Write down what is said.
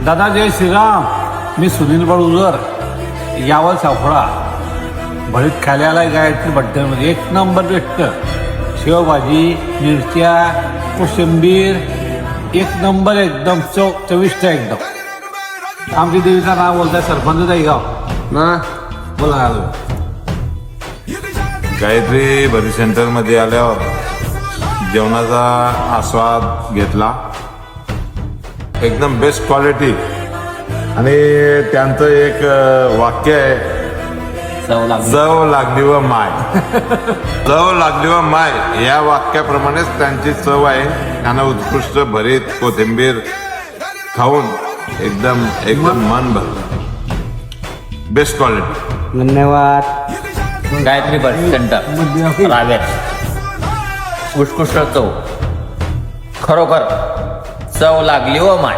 दादा जय श्रीराम. मी सुनील बळुजर यावल साफळा. भरीत खायला आलाय गायत्री भट्ट्यामध्ये एक नंबर भेटतं. शेवभाजी, मिरच्या, कोशिंबीर एक नंबर, एकदम चविष्ट एकदम. आमची देवीचं नाव बोलताय सरपंच आहे गाव ना, बोला ना. गायत्री भरी सेंटरमध्ये आल्यावर जेवणाचा आस्वाद घेतला. एकदम बेस्ट क्वालिटी. आणि त्यांचं एक वाक्य आहे, चव लागली व माय. चव लागली व माय या वाक्याप्रमाणेच त्यांची चव आहे. त्यांना उत्कृष्ट भरीत कोथिंबीर खाऊन एकदम मन भरलं. Best quality. धन्यवाद. गायत्री भरी सेंटर रावेत. उत्कृष्ट चव, खरोखर चव लागली व माय.